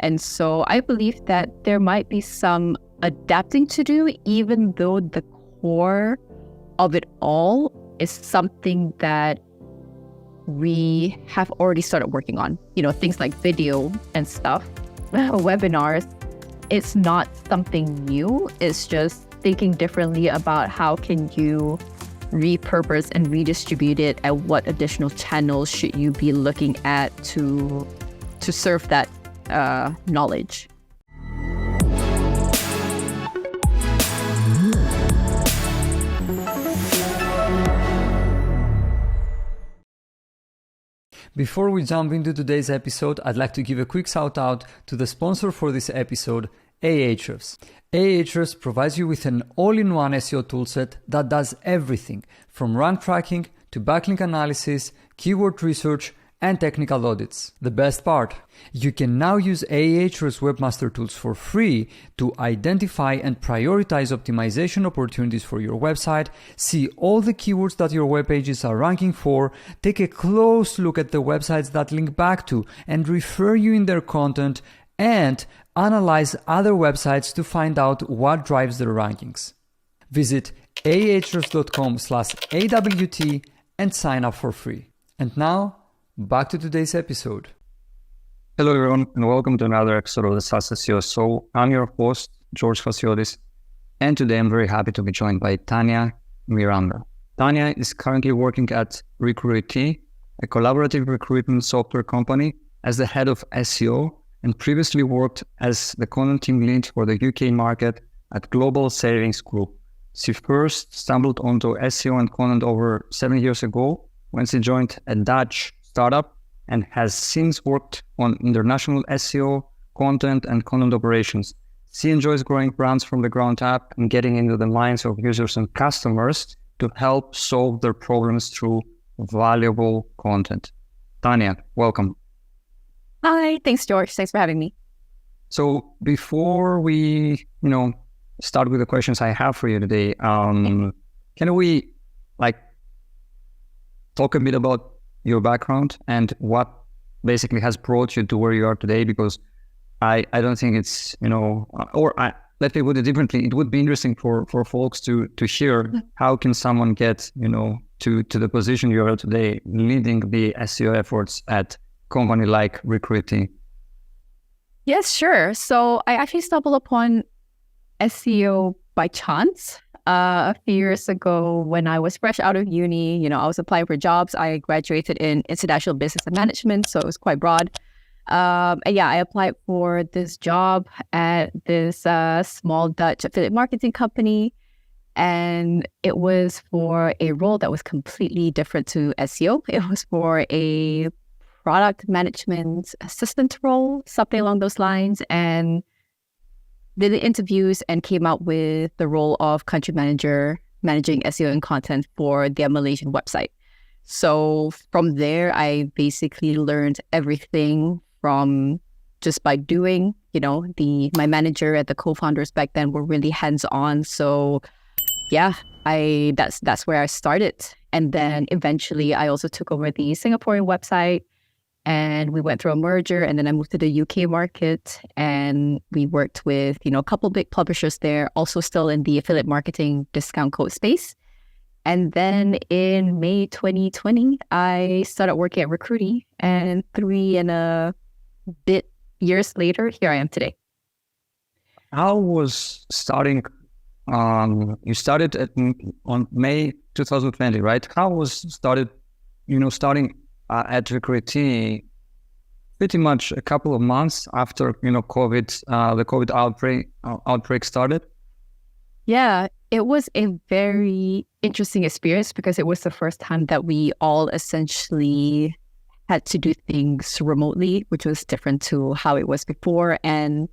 And so I believe that there might be some adapting to do, even though the core of it all is something that we have already started working on. Things like video and stuff, webinars. It's not something new. It's just thinking differently about how can you repurpose and redistribute it, and what additional channels should you be looking at to serve that knowledge. Before we jump into today's episode, I'd like to give a quick shout out to the sponsor for this episode, Ahrefs. Ahrefs provides you with an all-in-one SEO toolset that does everything from rank tracking to backlink analysis, keyword research, and technical audits. The best part, you can now use Ahrefs Webmaster Tools for free to identify and prioritize optimization opportunities for your website, see all the keywords that your web pages are ranking for, take a close look at the websites that link back to and refer you in their content, and analyze other websites to find out what drives their rankings. Visit ahrefs.com/AWT and sign up for free. And now, back to today's episode. Hello everyone, and welcome to another episode of the SaaS SEO Show. I'm your host, George Fasiolis, and today I'm very happy to be joined by Tania Miranda. Tania is currently working at Recruitee, a collaborative recruitment software company, as the head of SEO, and previously worked as the content team lead for the UK market at Global Savings Group. She first stumbled onto SEO and content over 7 years ago when she joined a Dutch startup, and has since worked on international SEO, content, and content operations. She enjoys growing brands from the ground up and getting into the minds of users and customers to help solve their problems through valuable content. Tania, welcome. Hi, thanks, George. Thanks for having me. So before we, start with the questions I have for you today, can we talk a bit about your background and what basically has brought you to where you are today? Because I don't think it's, let me put it differently. It would be interesting for folks to hear how can someone get, to the position you are today, leading the SEO efforts at company like Recruitee. Yes, sure. So I actually stumbled upon SEO by chance. A few years ago when I was fresh out of uni, I was applying for jobs. I graduated in international business and management, so it was quite broad. I applied for this job at this small Dutch affiliate marketing company, and it was for a role that was completely different to SEO. It was for a product management assistant role, something along those lines, and did the interviews and came out with the role of country manager, managing SEO and content for their Malaysian website. So from there, I basically learned everything from just by doing. My manager and the co-founders back then were really hands-on. So yeah, that's where I started. And then eventually I also took over the Singaporean website, and we went through a merger, and then I moved to the UK market, and we worked with, a couple big publishers there, also still in the affiliate marketing discount code space. And then in May 2020, I started working at Recruitee, and 3 and a bit years later, here I am today. How was starting, you started on May 2020, right? How was starting at Recruitee pretty much a couple of months after, COVID, the COVID outbreak started? Yeah, it was a very interesting experience because it was the first time that we all essentially had to do things remotely, which was different to how it was before. And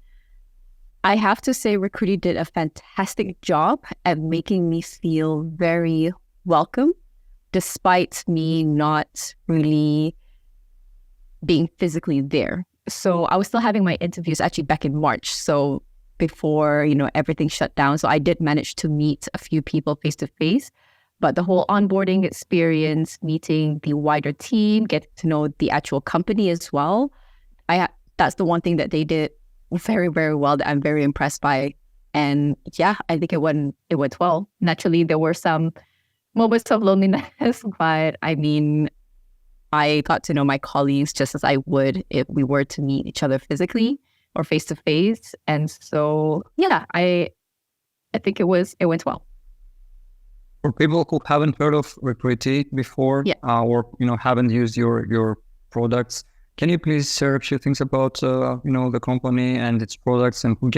I have to say, Recruitee did a fantastic job at making me feel very welcome, despite me not really being physically there. So I was still having my interviews actually back in March. So before, everything shut down. So I did manage to meet a few people face to face, but the whole onboarding experience, meeting the wider team, getting to know the actual company as well. that's the one thing that they did very, very well that I'm very impressed by. And yeah, I think it went well. Naturally, there were some moments of loneliness, but I mean, I got to know my colleagues just as I would if we were to meet each other physically or face to face. And so, yeah, I think it went well. For people who haven't heard of Recruitee before, or haven't used your products, can you please share a few things about the company and its products, and who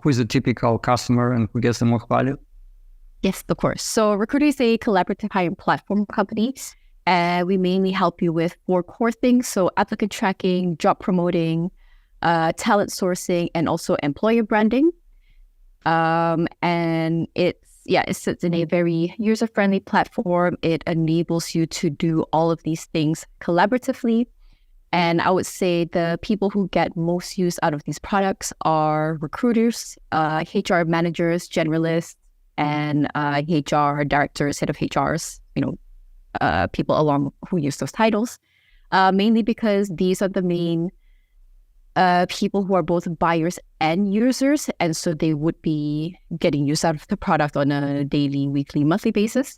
is the typical customer and who gets the most value? Yes, of course. So Recruitee is a collaborative hiring platform company. We mainly help you with 4 core things. So applicant tracking, job promoting, talent sourcing, and also employer branding. And it sits in a very user-friendly platform. It enables you to do all of these things collaboratively. And I would say the people who get most use out of these products are recruiters, HR managers, generalists, and HR directors, head of HRs, people along who use those titles, mainly because these are the main people who are both buyers and users. And so they would be getting use out of the product on a daily, weekly, monthly basis.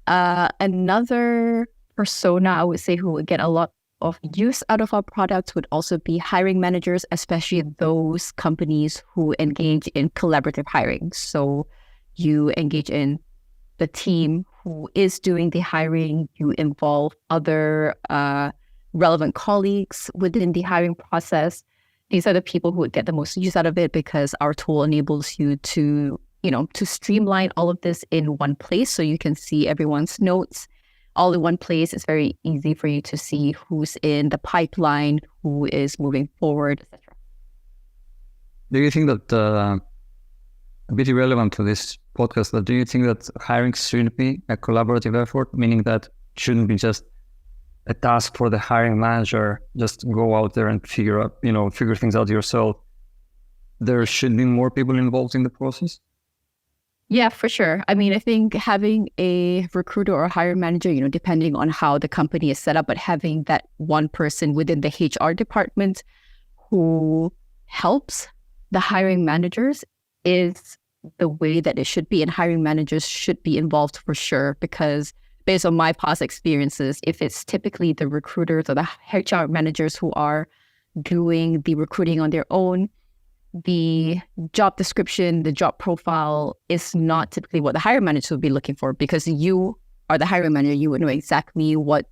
Another persona I would say who would get a lot of use out of our products would also be hiring managers, especially those companies who engage in collaborative hiring. So you engage in the team who is doing the hiring, you involve other relevant colleagues within the hiring process. These are the people who would get the most use out of it because our tool enables you to streamline all of this in one place so you can see everyone's notes all in one place. It's very easy for you to see who's in the pipeline, who is moving forward, etc. Do you think that, a bit irrelevant to this podcast, but do you think that hiring should be a collaborative effort, meaning that it shouldn't be just a task for the hiring manager, just go out there and figure things out yourself? There should be more people involved in the process? Yeah, for sure. I mean, I think having a recruiter or a hiring manager, depending on how the company is set up, but having that one person within the HR department who helps the hiring managers is the way that it should be. And hiring managers should be involved for sure, because based on my past experiences, if it's typically the recruiters or the HR managers who are doing the recruiting on their own, the job description, the job profile is not typically what the hiring manager would be looking for, because you are the hiring manager. You would know exactly what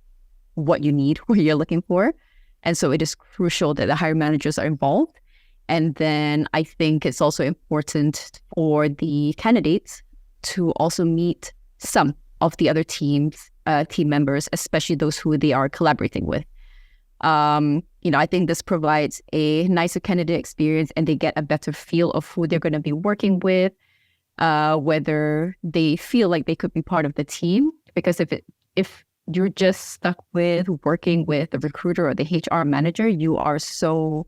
you need, what you're looking for. And so it is crucial that the hiring managers are involved. And then I think it's also important for the candidates to also meet some of the other team members, especially those who they are collaborating with. I think this provides a nicer candidate experience, and they get a better feel of who they're going to be working with, whether they feel like they could be part of the team. Because if you're just stuck with working with the recruiter or the HR manager, you are so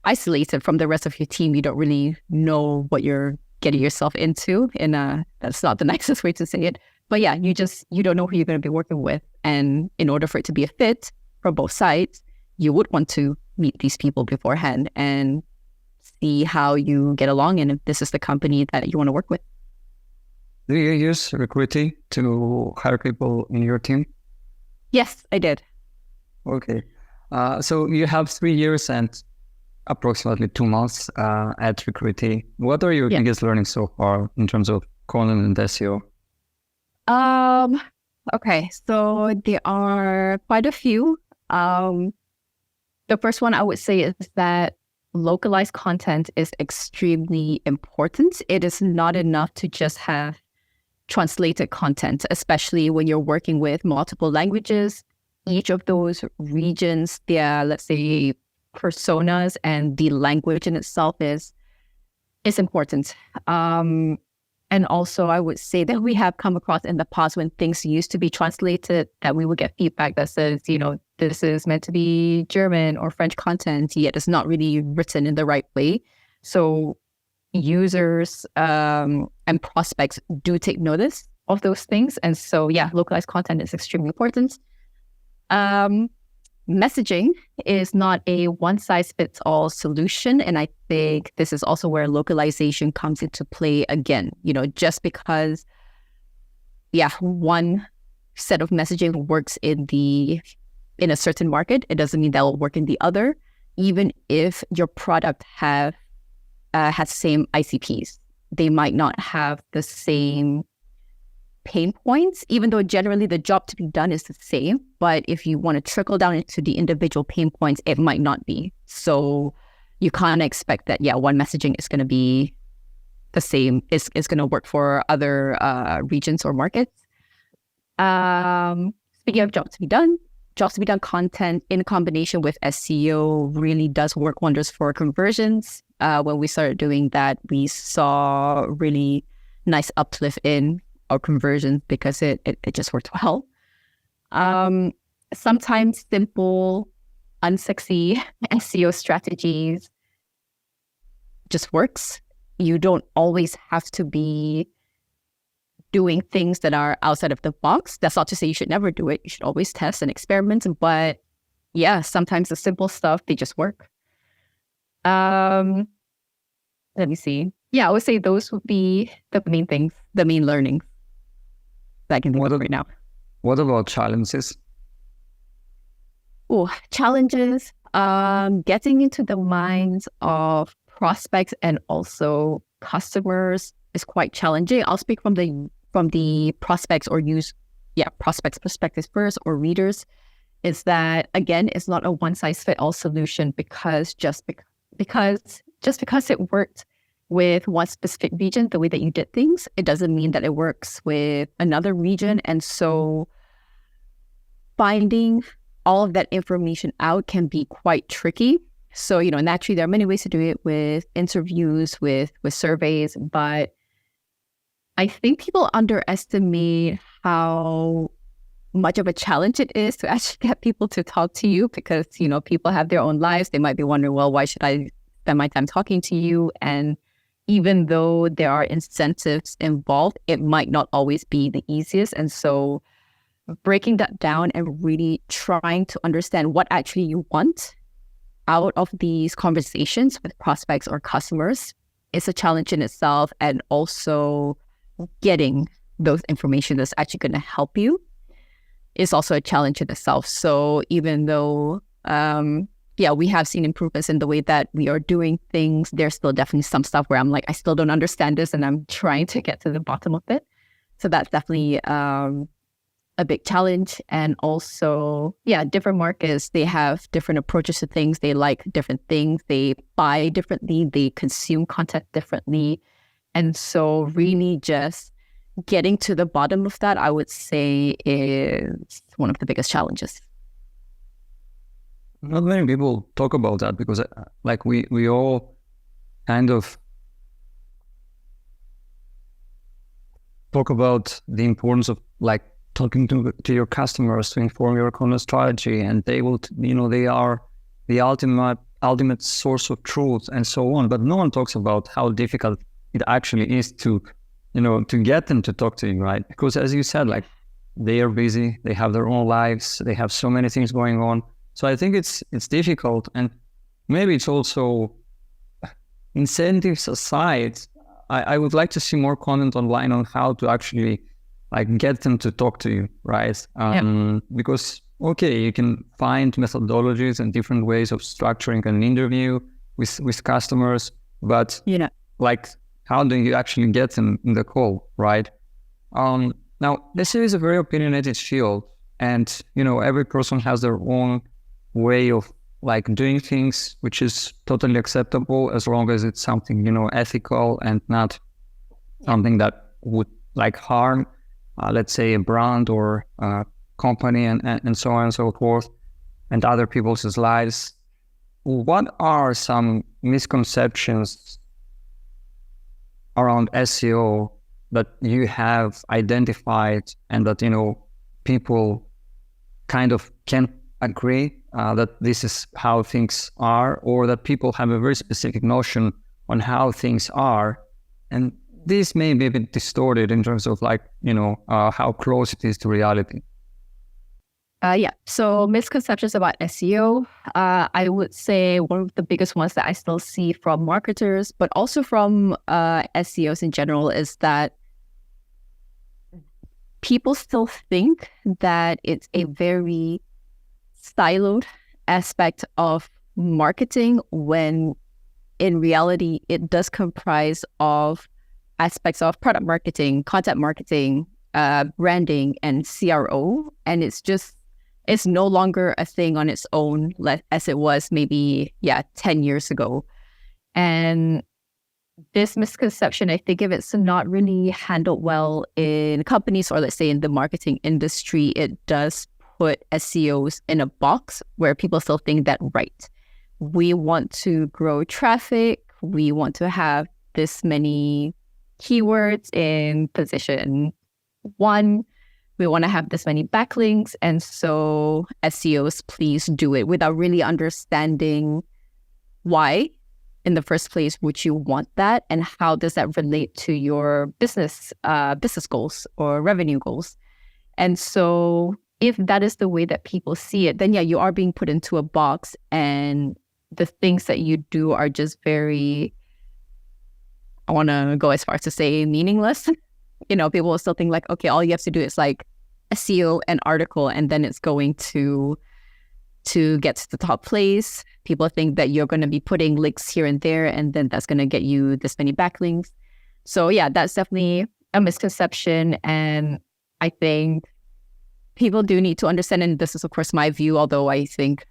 isolated from the rest of your team. You don't really know what you're getting yourself into. And that's not the nicest way to say it. But yeah, you don't know who you're going to be working with. And in order for it to be a fit from both sides, you would want to meet these people beforehand and see how you get along and if this is the company that you want to work with. Do you use Recruitee to hire people in your team? Yes, I did. Okay. So you have 3 years and approximately 2 months at Recruitee. What are your biggest learnings so far in terms of content and SEO? Okay, so there are quite a few. The first one I would say is that localized content is extremely important. It is not enough to just have translated content, especially when you're working with multiple languages. Each of those regions, their, let's say, personas and the language in itself is important. And also, I would say that we have come across in the past when things used to be translated that we would get feedback that says, this is meant to be German or French content, yet it's not really written in the right way. So users and prospects do take notice of those things. And so, yeah, localized content is extremely important. messaging is not a one-size-fits-all solution. And I think this is also where localization comes into play again. Just because, one set of messaging works in a certain market, it doesn't mean that will work in the other, even if your product has same ICPs. They might not have the same pain points, even though generally the job to be done is the same. But if you want to trickle down into the individual pain points, it might not be. So you can't expect that, one messaging is going to be the same, is going to work for other regions or markets. Speaking of jobs to be done content in combination with SEO really does work wonders for conversions. When we started doing that, we saw really nice uplift in our conversions because it just worked well. Sometimes simple, unsexy SEO strategies just works. You don't always have to be doing things that are outside of the box. That's not to say you should never do it. You should always test and experiment. But sometimes the simple stuff, they just work. Let me see. I would say those would be the main things, the main learnings that I can think of right now. What about challenges? Challenges. Getting into the minds of prospects and also customers is quite challenging. I'll speak from the prospects or prospects perspectives first, or readers. Is that, again, it's not a one-size-fits-all solution because just because it worked with one specific region, the way that you did things, it doesn't mean that it works with another region. And so finding all of that information out can be quite tricky. So, naturally, there are many ways to do it with interviews, with surveys, but I think people underestimate how much of a challenge it is to actually get people to talk to you because, people have their own lives. They might be wondering, well, why should I spend my time talking to you? And even though there are incentives involved, it might not always be the easiest. And so breaking that down and really trying to understand what actually you want out of these conversations with prospects or customers is a challenge in itself. And also getting those information that's actually going to help you is also a challenge in itself. So even though, we have seen improvements in the way that we are doing things, there's still definitely some stuff where I'm like, I still don't understand this and I'm trying to get to the bottom of it. So that's definitely a big challenge. And also, different markets, they have different approaches to things. They like different things. They buy differently. They consume content differently. And so really just getting to the bottom of that, I would say, is one of the biggest challenges. Not many people talk about that because we all kind of talk about the importance of talking to your customers to inform your content strategy, and they will, they are the ultimate source of truth and so on. But no one talks about how difficult it actually is to get them to talk to you, right? Because as you said, they are busy, they have their own lives, they have so many things going on. So I think it's difficult, and maybe it's also incentives aside. I would like to see more content online on how to actually get them to talk to you, right? Because you can find methodologies and different ways of structuring an interview with customers, but how do you actually get them in the call, right? Now, this is a very opinionated field, and every person has their own way of doing things, which is totally acceptable as long as it's something ethical and not something that would harm, let's say, a brand or a company and so on and so forth, and other people's lives. What are some misconceptions around SEO that you have identified and that people kind of can agree that this is how things are, or that people have a very specific notion on how things are, and this may be a bit distorted in terms of how close it is to reality? Yeah. So misconceptions about SEO. I would say one of the biggest ones that I still see from marketers, but also from SEOs in general, is that people still think that it's a very siloed aspect of marketing, when in reality, it does comprise of aspects of product marketing, content marketing, branding, and CRO. And it's no longer a thing on its own as it was maybe, 10 years ago. And this misconception, I think if it's not really handled well in companies, or let's say in the marketing industry, it does put SEOs in a box where people still think that, right, we want to grow traffic, we want to have this many keywords in position 1, we want to have this many backlinks, and so SEOs, please do it, without really understanding why in the first place would you want that, and how does that relate to your business goals or revenue goals. And so if that is the way that people see it, then you are being put into a box, and the things that you do are just very, I want to go as far as to say, meaningless. People will still think like, okay, all you have to do is like SEO an article, and then it's going to get to the top place. People think that you're going to be putting links here and there, and then that's going to get you this many backlinks. So yeah, that's definitely a misconception. And I think people do need to understand, and this is of course my view, although I think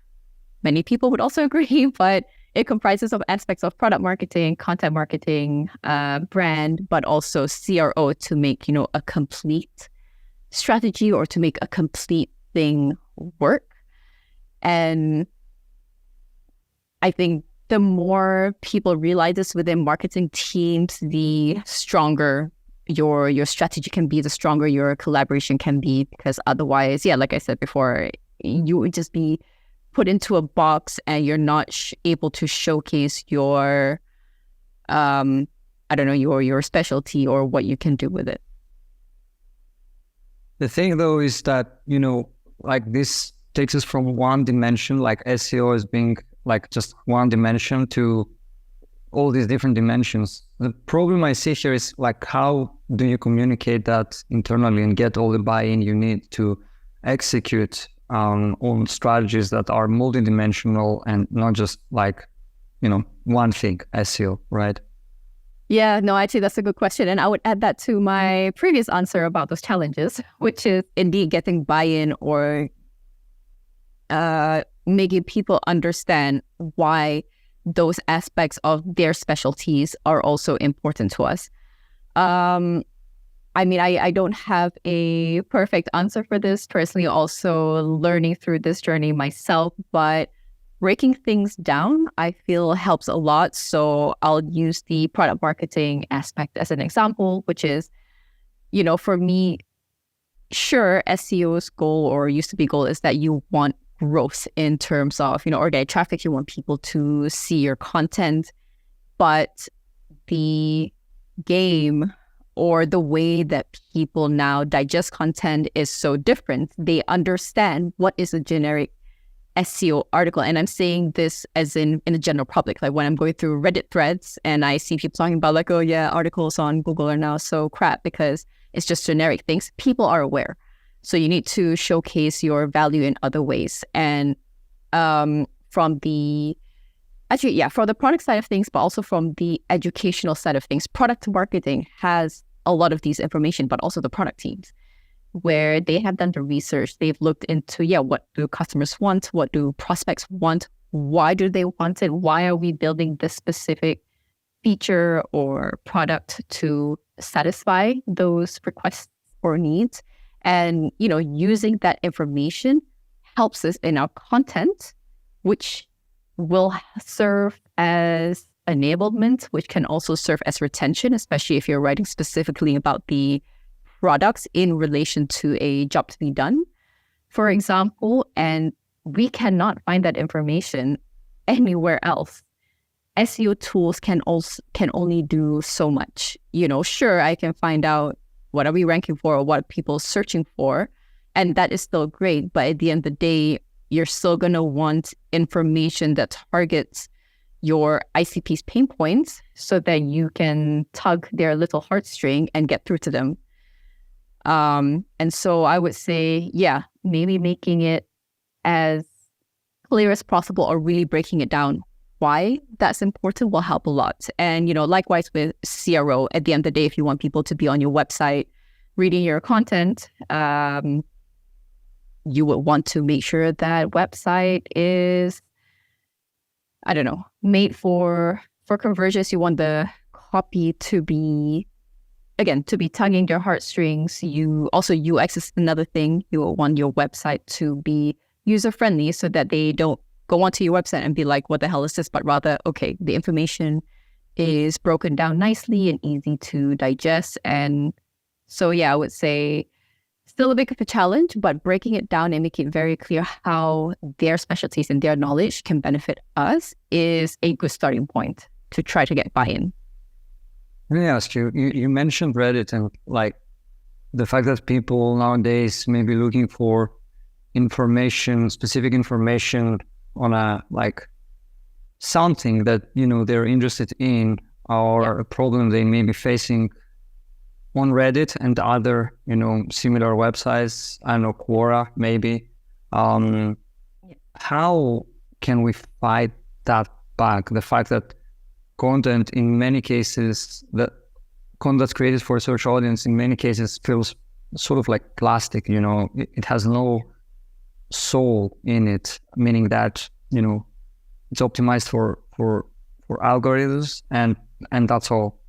many people would also agree, but it comprises of aspects of product marketing, content marketing, brand, but also CRO to make, a complete strategy, or to make a complete thing work. And I think the more people realize this within marketing teams, the stronger your strategy can be, the stronger your collaboration can be, because otherwise, like I said before, you would just be put into a box, and you're not able to showcase your, your specialty, or what you can do with it. The thing though is that, like this takes us from one dimension, like SEO as being like just one dimension, to all these different dimensions. The problem I see here is like, how do you communicate that internally and get all the buy-in you need to execute on strategies that are multidimensional and not just like, one thing, SEO, right? Yeah, no, actually, that's a good question. And I would add that to my previous answer about those challenges, which is indeed getting buy-in, or making people understand why those aspects of their specialties are also important to us. I don't have a perfect answer for this, personally, also learning through this journey myself, but breaking things down, I feel, helps a lot. So I'll use the product marketing aspect as an example, which is, for me, sure, SEO's goal, or used to be goal, is that you want growth in terms of, organic traffic. You want people to see your content, but the game, or the way that people now digest content, is so different. They understand what is a generic SEO article. And I'm saying this as in the general public. Like when I'm going through Reddit threads and I see people talking about like, oh yeah, articles on Google are now so crap because it's just generic things. People are aware. So you need to showcase your value in other ways. And for the product side of things, but also from the educational side of things, product marketing has a lot of these information, but also the product teams, where they have done the research. They've looked into, what do customers want? What do prospects want? Why do they want it? Why are we building this specific feature or product to satisfy those requests or needs? And, using that information helps us in our content, which will serve as enablement, which can also serve as retention, especially if you're writing specifically about the products in relation to a job to be done, for example. And we cannot find that information anywhere else. SEO tools can only do so much. Sure, I can find out what are we ranking for, or what are people searching for, And that is still great. But at the end of the day, you're still going to want information that targets your ICP's pain points so that you can tug their little heartstring and get through to them. And so I would say, yeah, maybe making it as clear as possible or really breaking it down. Why that's important will help a lot. And, likewise with CRO, at the end of the day, if you want people to be on your website reading your content, you would want to make sure that website is, made for conversions. You want the copy to be tugging their heartstrings. UX is another thing. You will want your website to be user-friendly so that they don't go onto your website and be like, what the hell is this? But rather, okay, the information is broken down nicely and easy to digest. And so, yeah, I would say still a bit of a challenge, but breaking it down and making it very clear how their specialties and their knowledge can benefit us is a good starting point to try to get buy-in. Let me ask you, you mentioned Reddit and like the fact that people nowadays may be looking for specific information on a like something that, they're interested in or a problem they may be facing on Reddit and other, similar websites, I don't know, Quora, maybe. How can we fight that back? The fact that content in many cases, that content created for a search audience in many cases feels sort of like plastic, it has no soul in it, meaning that, it's optimized for algorithms and that's all.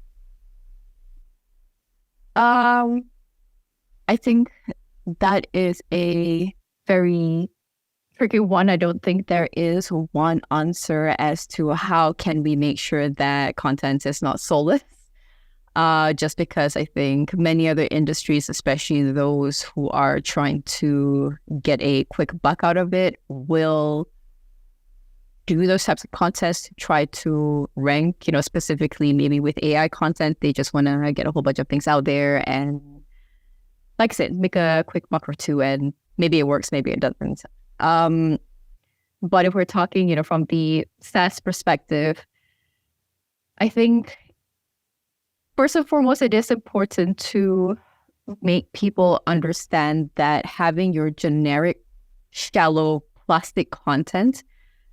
I think that is a very tricky one. I don't think there is one answer as to how can we make sure that content is not soulless. Just because I think many other industries, especially those who are trying to get a quick buck out of it, will do those types of contests to try to rank, specifically maybe with AI content. They just want to get a whole bunch of things out there and, like I said, make a quick buck or two, and maybe it works, maybe it doesn't. But if we're talking, from the SaaS perspective, I think first and foremost, it is important to make people understand that having your generic, shallow, plastic content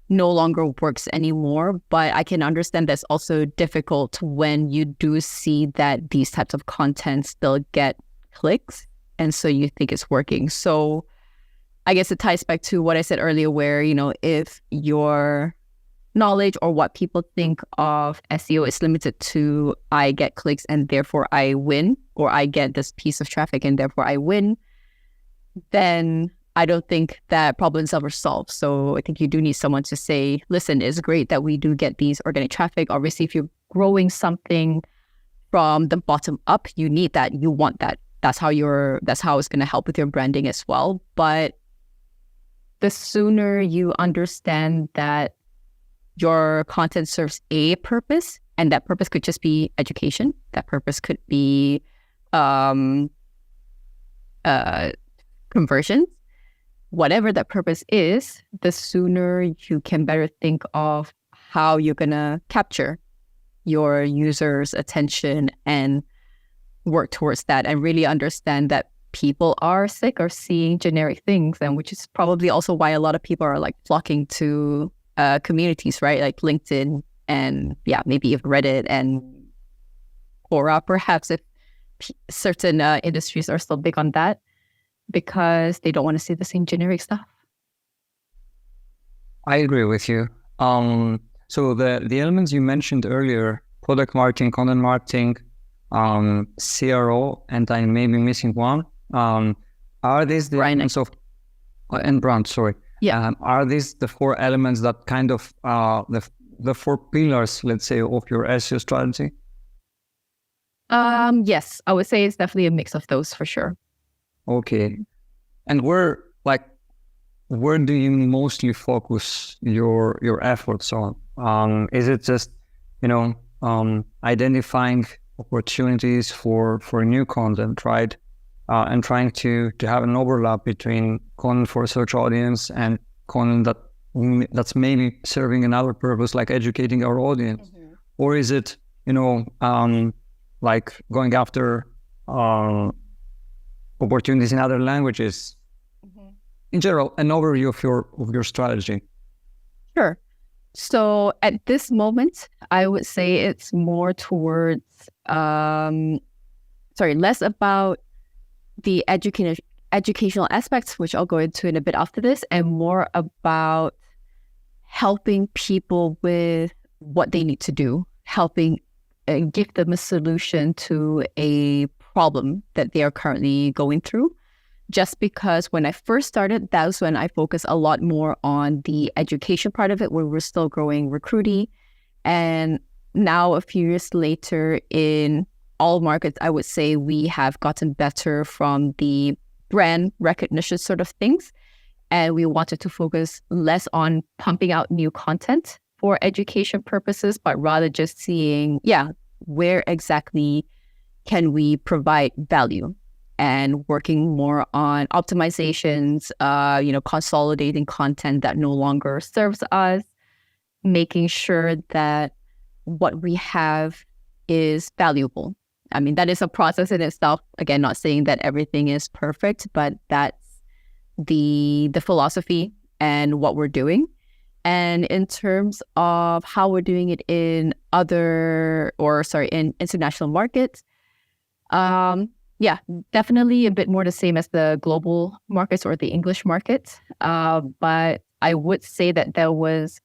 no longer works anymore. But I can understand that's also difficult when you do see that these types of content still get clicks, and so you think it's working. So I guess it ties back to what I said earlier, where, if your knowledge or what people think of SEO is limited to I get clicks and therefore I win, or I get this piece of traffic and therefore I win, then I don't think that problems ever solved. So I think you do need someone to say, listen, it's great that we do get these organic traffic. Obviously, if you're growing something from the bottom up, you need that. You want that. That's how it's going to help with your branding as well. But the sooner you understand that your content serves a purpose, and that purpose could just be education, that purpose could be conversions, whatever that purpose is, the sooner you can better think of how you're going to capture your users' attention and work towards that, and really understand that people are sick of seeing generic things, and which is probably also why a lot of people are like flocking to communities, right? Like LinkedIn and maybe even Reddit and Quora, perhaps, if certain industries are still big on that, because they don't want to see the same generic stuff. I agree with you. So the elements you mentioned earlier, product marketing, content marketing, CRO, and I may be missing one. Are these the elements of and brand? Sorry. Yeah. Are these the four elements that kind of the four pillars, let's say, of your SEO strategy? Yes, I would say it's definitely a mix of those for sure. Okay. And where do you mostly focus your efforts on? Is it just, identifying opportunities for new content, right? and trying to have an overlap between content for a search audience and content that's maybe serving another purpose, like educating our audience? Or is it, like going after opportunities in other languages? In general, an overview of your strategy. Sure. So at this moment, I would say it's more towards, less about the educational aspects, which I'll go into in a bit after this, and more about helping people with what they need to do, helping give them a solution to a problem that they are currently going through. Just because when I first started, that was when I focused a lot more on the education part of it, where we're still growing Recruitee. And now, a few years later, in all markets, I would say we have gotten better from the brand recognition sort of things. And we wanted to focus less on pumping out new content for education purposes, but rather just seeing, where exactly can we provide value, and working more on optimizations, consolidating content that no longer serves us, making sure that what we have is valuable. I mean, that is a process in itself. Again, not saying that everything is perfect, but that's the philosophy and what we're doing. And in terms of how we're doing it in international markets, definitely a bit more the same as the global markets or the English markets. But I would say that there was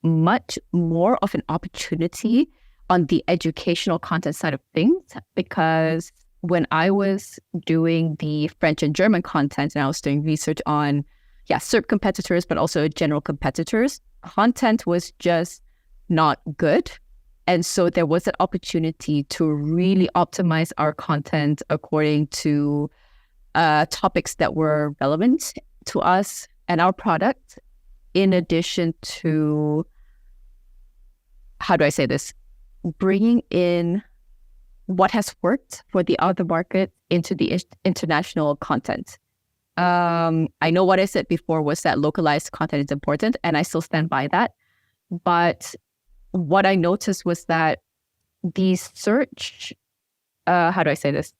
much more of an opportunity on the educational content side of things, because when I was doing the French and German content and I was doing research on, SERP competitors, but also general competitors, content was just not good. And so there was an opportunity to really optimize our content according to topics that were relevant to us and our product, in addition to, bringing in what has worked for the other market into the international content. I know what I said before was that localized content is important, and I still stand by that. But what I noticed was that the search, the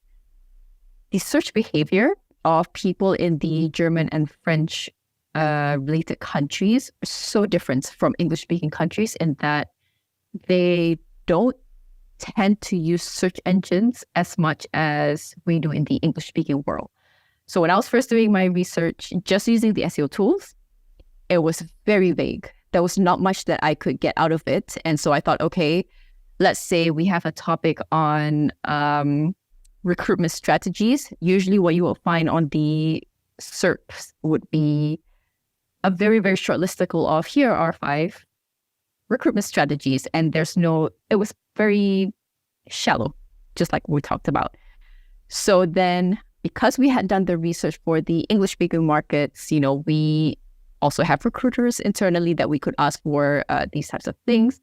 search behavior of people in the German and French related countries are so different from English-speaking countries in that they don't tend to use search engines as much as we do in the English-speaking world. So when I was first doing my research, just using the SEO tools, it was very vague. There was not much that I could get out of it. And so I thought, okay, let's say we have a topic on recruitment strategies. Usually what you will find on the SERPs would be a very, very short listicle of here are 5 recruitment strategies. And it was very shallow, just like we talked about. So then, because we had done the research for the English-speaking markets, we also have recruiters internally that we could ask for these types of things.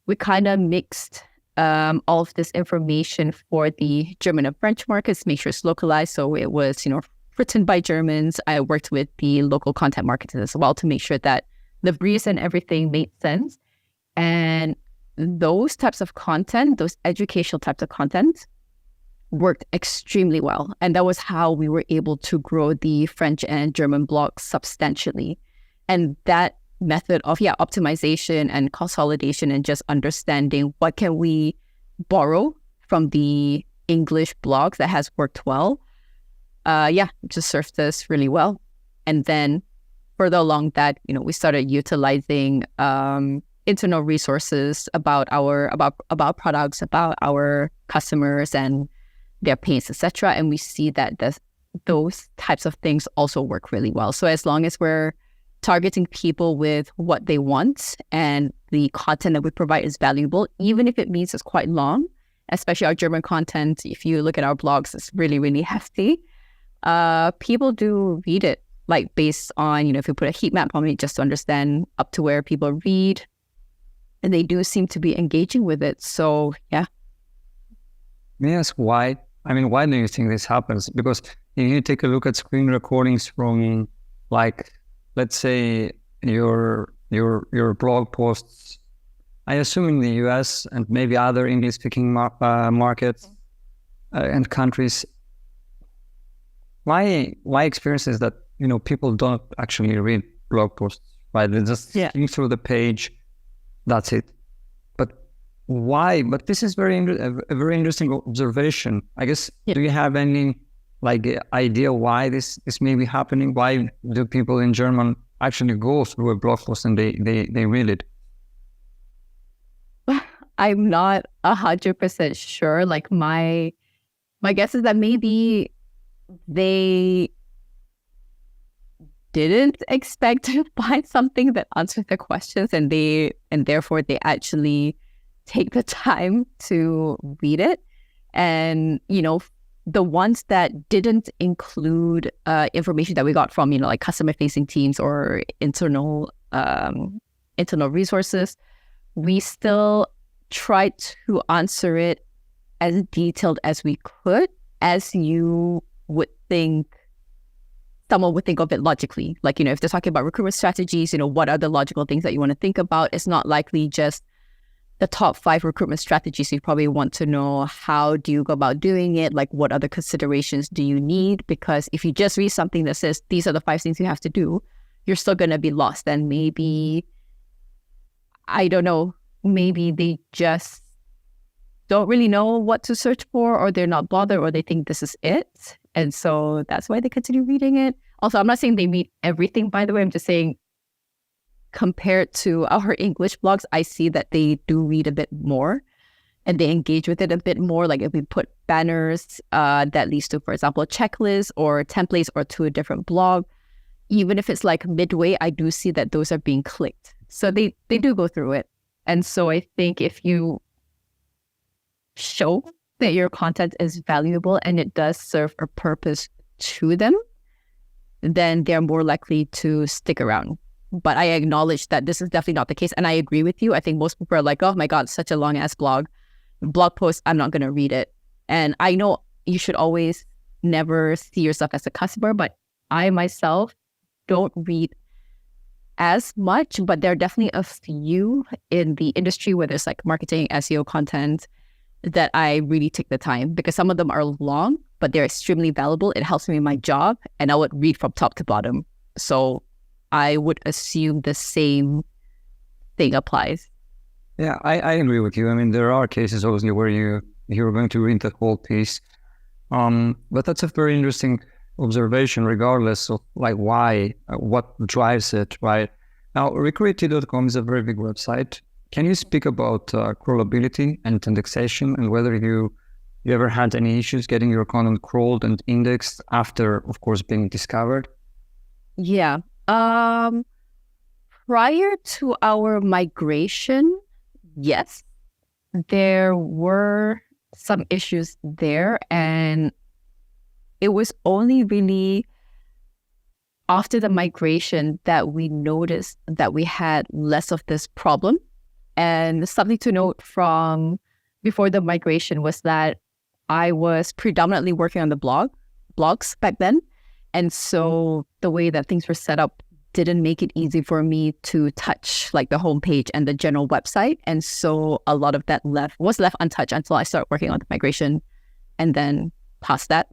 We kind of mixed all of this information for the German and French markets, make sure it's localized. So it was, written by Germans. I worked with the local content marketers as well to make sure that the briefs and everything made sense. And those types of content, those educational types of content, worked extremely well. And that was how we were able to grow the French and German blogs substantially. And that method of optimization and consolidation and just understanding what can we borrow from the English blogs that has worked well, just served us really well. And then further along that, we started utilizing internal resources about our products, about our customers and their pains, etc. And we see that those types of things also work really well. So as long as we're targeting people with what they want and the content that we provide is valuable, even if it means it's quite long, especially our German content, if you look at our blogs, it's really, really hefty. People do read it, like based on, if you put a heat map on it just to understand up to where people read, and they do seem to be engaging with it. So, yeah. May I ask why? I mean, why do you think this happens? Because if you take a look at screen recordings from, like, let's say your blog posts, I assume in the US and maybe other English-speaking markets and countries, my experience is that, people don't actually read blog posts, right? They just skim through the page. That's it. But why? But this is a very interesting observation. I guess, do you have any idea why this may be happening? Why do people in German actually go through a blog post and they read it? I'm not 100% sure. Like my guess is that maybe they didn't expect to find something that answers their questions, and therefore they actually take the time to read it. And the ones that didn't include information that we got from like customer facing teams or internal resources, we still tried to answer it as detailed as we could, as you would think someone would think of it logically. Like, if they're talking about recruitment strategies, what are the logical things that you want to think about? It's not likely just the top 5 recruitment strategies. You probably want to know, how do you go about doing it? Like, what other considerations do you need? Because if you just read something that says, these are the 5 things you have to do, you're still going to be lost. And maybe, I don't know, maybe they just don't really know what to search for, or they're not bothered, or they think this is it. And so that's why they continue reading it. Also, I'm not saying they read everything, by the way. I'm just saying, compared to our English blogs, I see that they do read a bit more and they engage with it a bit more. Like if we put banners that leads to, for example, a checklist or templates or to a different blog, even if it's like midway, I do see that those are being clicked. So they do go through it. And so I think if you show that your content is valuable and it does serve a purpose to them, then they're more likely to stick around. But I acknowledge that this is definitely not the case. And I agree with you. I think most people are like, oh my God, such a long ass blog post, I'm not going to read it. And I know you should always never see yourself as a customer, but I myself don't read as much, but there are definitely a few in the industry where there's like marketing, SEO content that I really take the time, because some of them are long, but they're extremely valuable. It helps me in my job, and I would read from top to bottom. So I would assume the same thing applies. Yeah, I agree with you. I mean, there are cases obviously where you're going to read the whole piece. But that's a very interesting observation, regardless of like why, what drives it, right? Now, Recruitee.com is a very big website. Can you speak about crawlability and indexation, and whether you ever had any issues getting your content crawled and indexed after, of course, being discovered? Yeah. Prior to our migration, yes, there were some issues there, and it was only really after the migration that we noticed that we had less of this problem. And something to note from before the migration was that I was predominantly working on the blogs back then. And so the way that things were set up didn't make it easy for me to touch like the homepage and the general website. And so a lot of that was left untouched until I started working on the migration and then past that.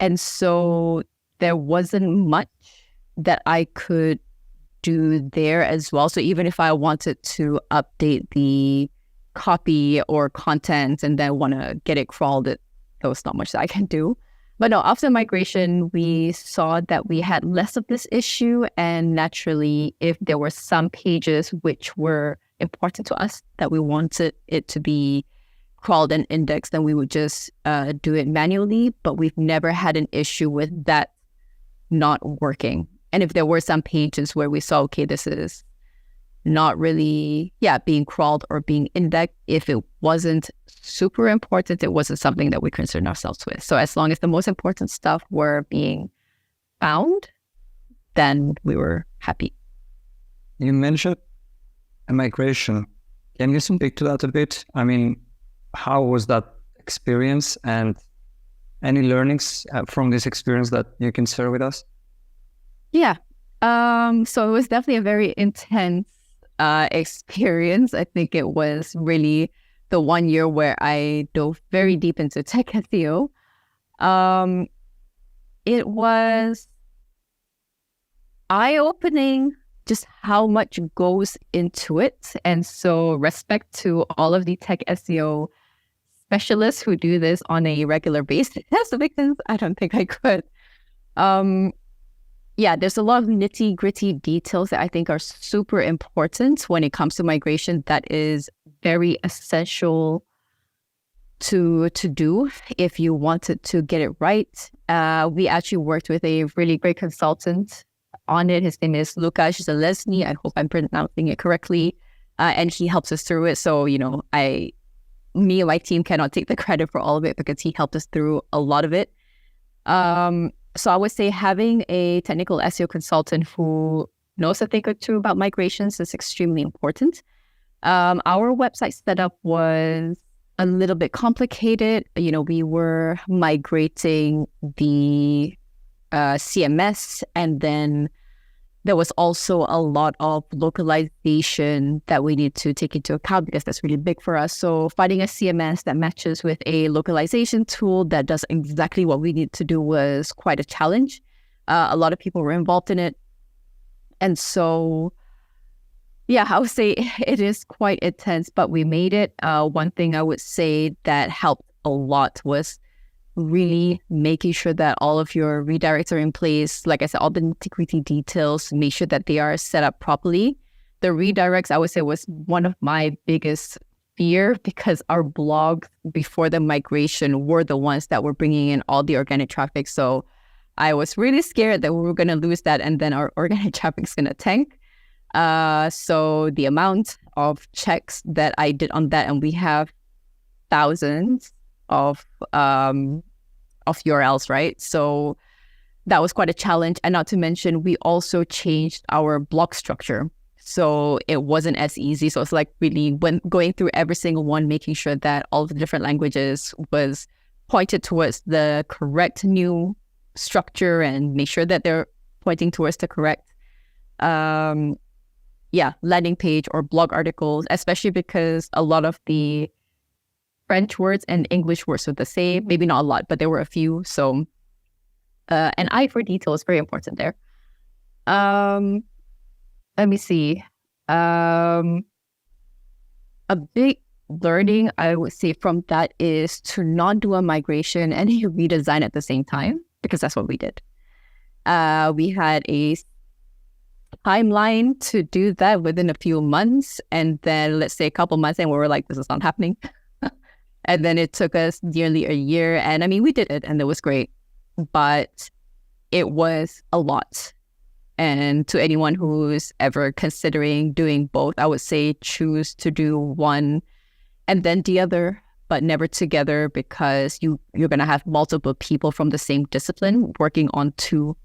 And so there wasn't much that I could do there as well. So even if I wanted to update the copy or content and then want to get it crawled, there was not much that I can do. But no, after migration, we saw that we had less of this issue. And naturally, if there were some pages which were important to us that we wanted it to be crawled and indexed, then we would just do it manually. But we've never had an issue with that not working. And if there were some pages where we saw, okay, this is not really, being crawled or being indexed, if it wasn't super important, it wasn't something that we concerned ourselves with. So as long as the most important stuff were being found, then we were happy. You mentioned a migration. Can you speak to that a bit? I mean, how was that experience? And Any learnings from this experience that you can share with us? Yeah. So it was definitely a very intense experience. I think it was really the 1 year where I dove very deep into tech SEO. It was eye-opening just how much goes into it. And so respect to all of the tech SEO specialists who do this on a regular basis because I don't think I could. Yeah, there's a lot of nitty-gritty details that I think are super important when it comes to migration that is very essential to do if you wanted to get it right. We actually worked with a really great consultant on it. His name is Lukasz Zalesny. I hope I'm pronouncing it correctly. And he helps us through it. So, me and my team cannot take the credit for all of it because he helped us through a lot of it. So I would say having a technical SEO consultant who knows a thing or two about migrations is extremely important. Our website setup was a little bit complicated. We were migrating the CMS, and then there was also a lot of localization that we need to take into account because that's really big for us. So finding a CMS that matches with a localization tool that does exactly what we need to do was quite a challenge. A lot of people were involved in it. And so, yeah, I would say it is quite intense, but we made it. One thing I would say that helped a lot was really making sure that all of your redirects are in place. Like I said, all the nitty-gritty details, make sure that they are set up properly. The redirects, I would say, was one of my biggest fear because our blogs before the migration were the ones that were bringing in all the organic traffic. So I was really scared that we were going to lose that and then our organic traffic is going to tank. So the amount of checks that I did on that, and we have thousands of URLs, right? So that was quite a challenge. And not to mention, we also changed our block structure. So it wasn't as easy. So it's like really when going through every single one, making sure that all of the different languages was pointed towards the correct new structure and make sure that they're pointing towards the correct landing page or blog articles, especially because a lot of the French words and English words were the same. Maybe not a lot, but there were a few. So an eye for detail is very important there. Let me see. A big learning I would say from that is to not do a migration and a redesign at the same time, because that's what we did. We had a timeline to do that within a few months. And then let's say a couple months and we were like, this is not happening. And then it took us nearly a year. And I mean, we did it and it was great, but it was a lot. And to anyone who's ever considering doing both, I would say choose to do one and then the other, but never together, because you're going to have multiple people from the same discipline working on two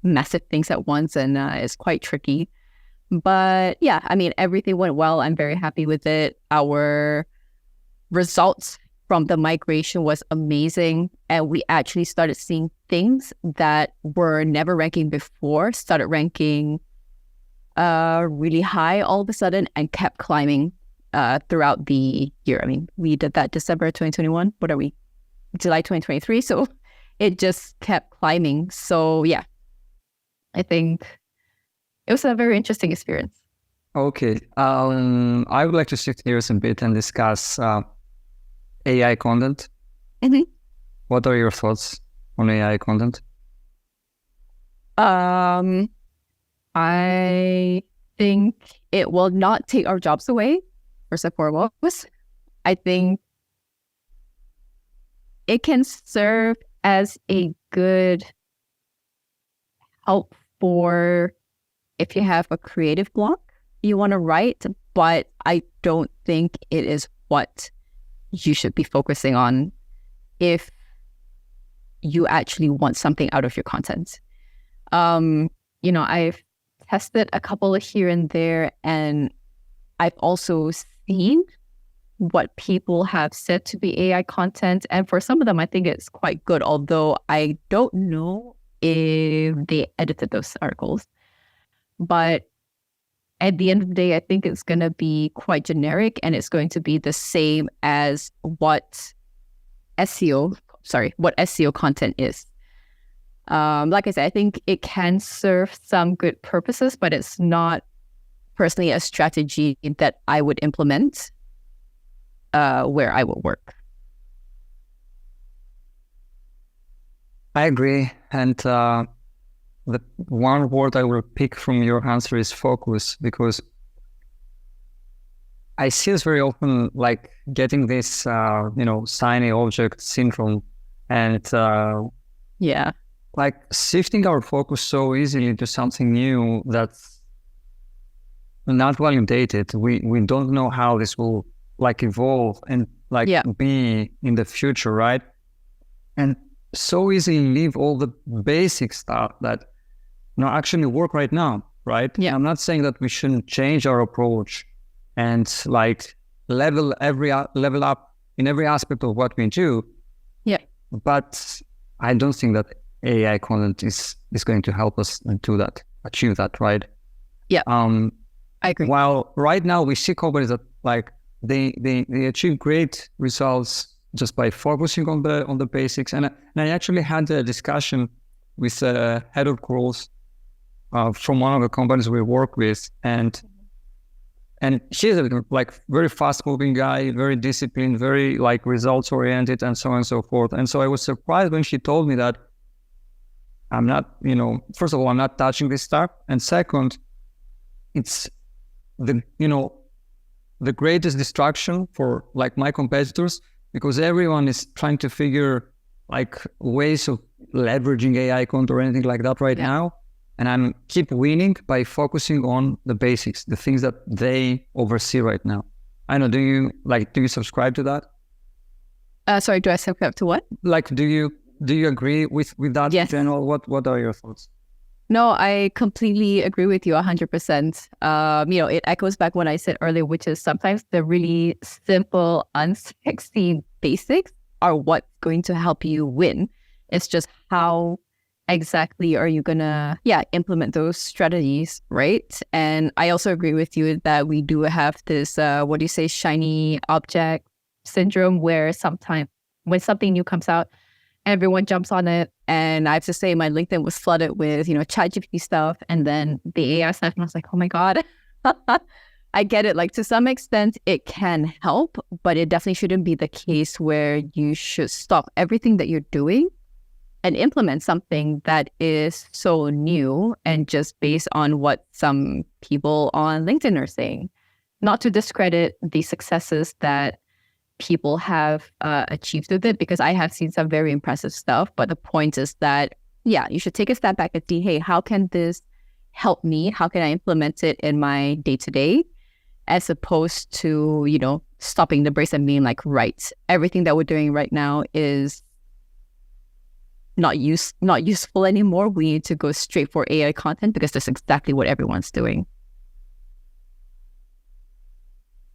massive things at once. And it's quite tricky. But yeah, I mean, everything went well. I'm very happy with it. Our results from the migration was amazing. And we actually started seeing things that were never ranking before, started ranking really high all of a sudden and kept climbing throughout the year. I mean, we did that December 2021. What are we? July 2023. So it just kept climbing. So yeah, I think it was a very interesting experience. Okay. I would like to shift gears a bit and discuss AI content. Mm-hmm. What are your thoughts on AI content? I think it will not take our jobs away, first and foremost. I think it can serve as a good help for if you have a creative block you want to write, but I don't think it is what you should be focusing on if you actually want something out of your content. I've tested a couple of here and there, and I've also seen what people have said to be AI content. And for some of them, I think it's quite good, although I don't know if they edited those articles. But at the end of the day, I think it's going to be quite generic, and it's going to be the same as what SEO content is. Like I said, I think it can serve some good purposes, but it's not personally a strategy that I would implement where I would work. I agree. And the one word I will pick from your answer is focus, because I see us very often like getting this, shiny object syndrome, and like shifting our focus so easily to something new that's not validated. We don't know how this will like evolve and be in the future, right? And so easily leave all the basic stuff that actually work right now, right? Yeah. I'm not saying that we shouldn't change our approach and like level up in every aspect of what we do. Yeah. But I don't think that AI content is going to help us achieve that, right? Yeah. I agree. While right now we see companies that like they achieve great results just by focusing on the basics. And I actually had a discussion with a head of growth from one of the companies we work with, and she's a like very fast moving guy, very disciplined, very like results oriented, and so on and so forth. And so I was surprised when she told me that I'm not, first of all, I'm not touching this stuff, and second, it's the greatest distraction for like my competitors, because everyone is trying to figure like ways of leveraging AI content or anything like that right now. And I'm keep winning by focusing on the basics, the things that they oversee right now. I know, do you subscribe to that? Sorry, do I subscribe to what? Like, do you agree with that yes. in general? What are your thoughts? No, I completely agree with you 100%. It echoes back what I said earlier, which is sometimes the really simple, unsexy basics are what's going to help you win. It's just how exactly are you going to, implement those strategies, right? And I also agree with you that we do have this, shiny object syndrome, where sometimes when something new comes out, everyone jumps on it. And I have to say, my LinkedIn was flooded with, ChatGPT stuff, and then the AI stuff. And I was like, oh my God, I get it. Like, to some extent, it can help, but it definitely shouldn't be the case where you should stop everything that you're doing and implement something that is so new and just based on what some people on LinkedIn are saying. Not to discredit the successes that people have achieved with it, because I have seen some very impressive stuff. But the point is that, you should take a step back and see, hey, how can this help me? How can I implement it in my day-to-day? As opposed to, stopping the brace and being like, right, everything that we're doing right now is not useful anymore. We need to go straight for AI content because that's exactly what everyone's doing.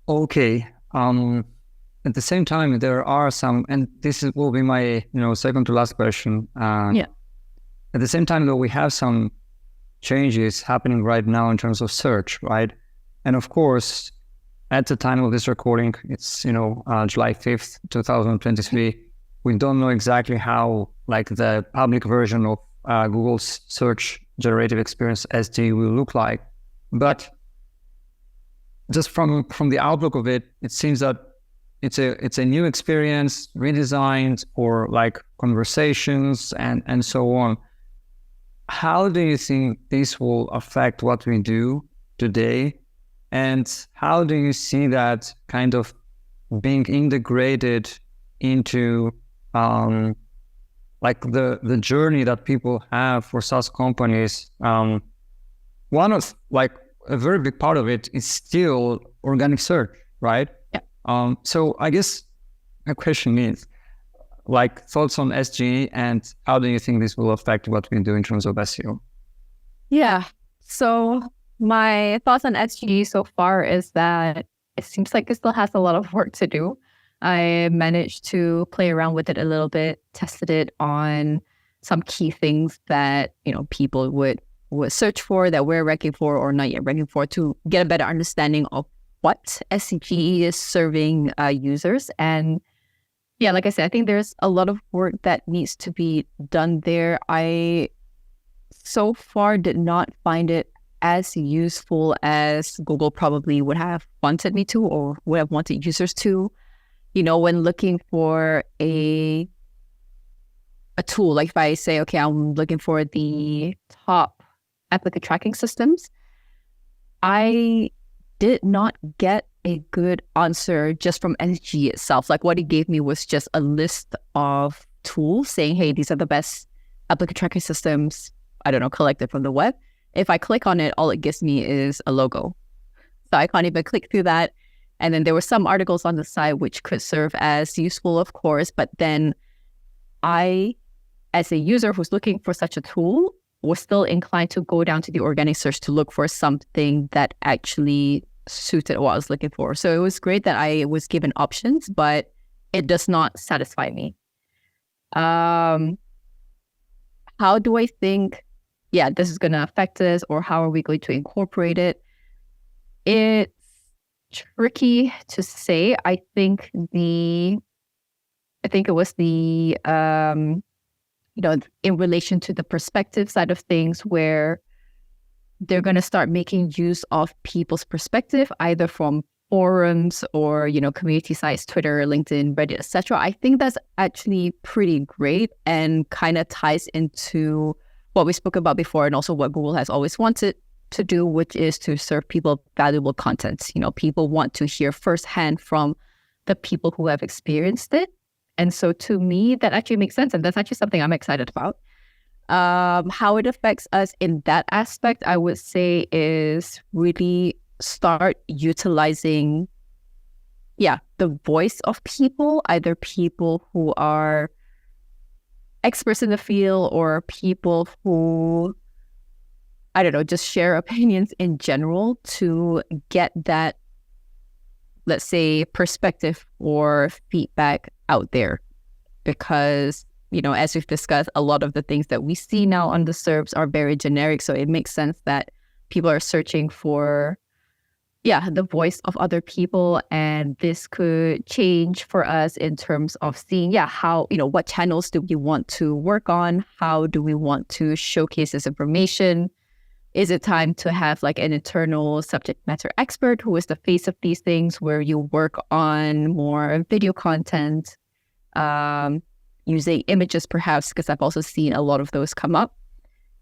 Okay. At the same time, there are some, and will be my second to last question. At the same time, though, we have some changes happening right now in terms of search, right? And of course, at the time of this recording, it's July 5th, 2023. We don't know exactly how like the public version of Google's search generative experience SG will look like, but just from the outlook of it, it seems that it's a new experience, redesigned for like conversations and so on. How do you think this will affect what we do today? And how do you see that kind of being integrated into like the journey that people have for SaaS companies? One of like a very big part of it is still organic search, right? Yeah. So I guess my question is, like, thoughts on SG and how do you think this will affect what we do in terms of SEO? Yeah. So my thoughts on SG so far is that it seems like it still has a lot of work to do. I managed to play around with it a little bit, tested it on some key things that, people would search for, that we're ranking for or not yet ranking for, to get a better understanding of what SEG is serving users. And yeah, like I said, I think there's a lot of work that needs to be done there. I so far did not find it as useful as Google probably would have wanted me to, or would have wanted users to. When looking for a tool, like if I say, okay, I'm looking for the top applicant tracking systems, I did not get a good answer just from SG itself. Like what it gave me was just a list of tools saying, hey, these are the best applicant tracking systems, I don't know, collected from the web. If I click on it, all it gives me is a logo. So I can't even click through that. And then there were some articles on the site which could serve as useful, of course, but then I, as a user who's looking for such a tool, was still inclined to go down to the organic search to look for something that actually suited what I was looking for. So it was great that I was given options, but it does not satisfy me. How do I think, this is going to affect us, or how are we going to incorporate it? It's tricky to say. I think it was the in relation to the perspective side of things, where they're going to start making use of people's perspective, either from forums or, community sites, Twitter, LinkedIn, Reddit, etc. I think that's actually pretty great and kind of ties into what we spoke about before, and also what Google has always wanted to do, which is to serve people valuable content. People want to hear firsthand from the people who have experienced it. And so to me, that actually makes sense. And that's actually something I'm excited about. How it affects us in that aspect, I would say, is really start utilizing, the voice of people, either people who are experts in the field or people who, I don't know, just share opinions in general, to get that, let's say, perspective or feedback out there. Because, as we've discussed, a lot of the things that we see now on the SERPs are very generic. So it makes sense that people are searching for, the voice of other people. And this could change for us in terms of seeing, how, what channels do we want to work on? How do we want to showcase this information? Is it time to have like an internal subject matter expert who is the face of these things, where you work on more video content, using images perhaps, because I've also seen a lot of those come up.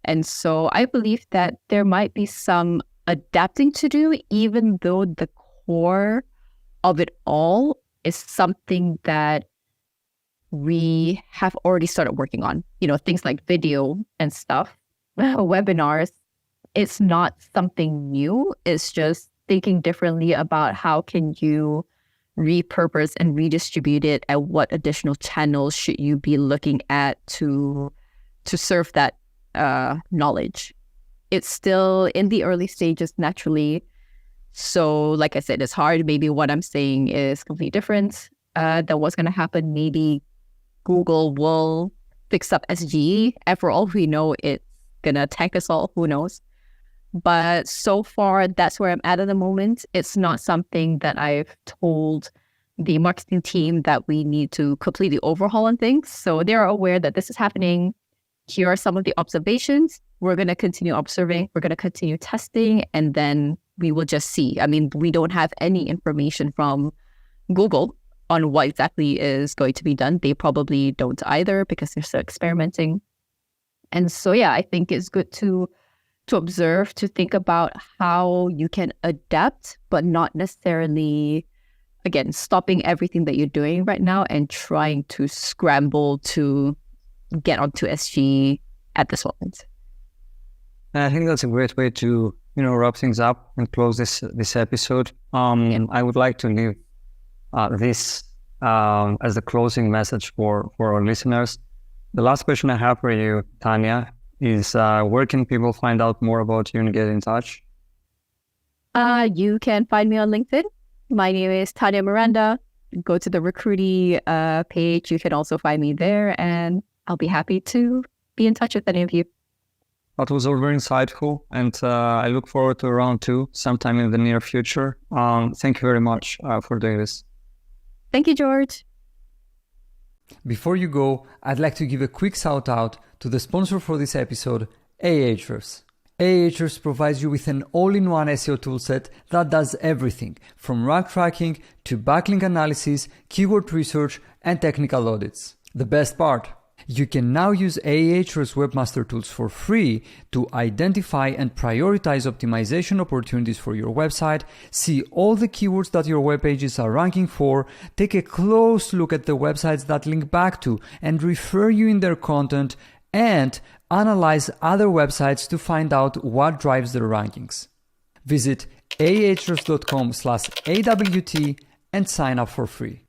And so I believe that there might be some adapting to do, even though the core of it all is something that we have already started working on. Things like video and stuff, webinars. It's not something new. It's just thinking differently about how can you repurpose and redistribute it, and what additional channels should you be looking at to serve that knowledge. It's still in the early stages, naturally. So like I said, it's hard. Maybe what I'm saying is completely different than what's going to happen. Maybe Google will fix up SGE. And for all we know, it's going to attack us all. Who knows? But so far, that's where I'm at the moment. It's not something that I've told the marketing team that we need to completely overhaul on things. So they're aware that this is happening. Here are some of the observations. We're going to continue observing. We're going to continue testing, and then we will just see. I mean, we don't have any information from Google on what exactly is going to be done. They probably don't either, because they're still experimenting. And so, I think it's good to observe, to think about how you can adapt, but not necessarily, again, stopping everything that you're doing right now and trying to scramble to get onto SG at this moment. And I think that's a great way to, wrap things up and close this episode. I would like to leave this as the closing message for our listeners. The last question I have for you, Tania, is where can people find out more about you and get in touch? You can find me on LinkedIn. My name is Tania Miranda. Go to the Recruitee page. You can also find me there, and I'll be happy to be in touch with any of you. That was all very insightful, and I look forward to round 2 sometime in the near future. Thank you very much for doing this. Thank you, George. Before you go, I'd like to give a quick shout out to the sponsor for this episode, Ahrefs. Ahrefs provides you with an all-in-one SEO toolset that does everything from rank tracking to backlink analysis, keyword research, and technical audits. The best part, you can now use Ahrefs Webmaster Tools for free to identify and prioritize optimization opportunities for your website, see all the keywords that your web pages are ranking for, take a close look at the websites that link back to and refer you in their content, and analyze other websites to find out what drives their rankings. Visit ahrefs.com/AWT and sign up for free.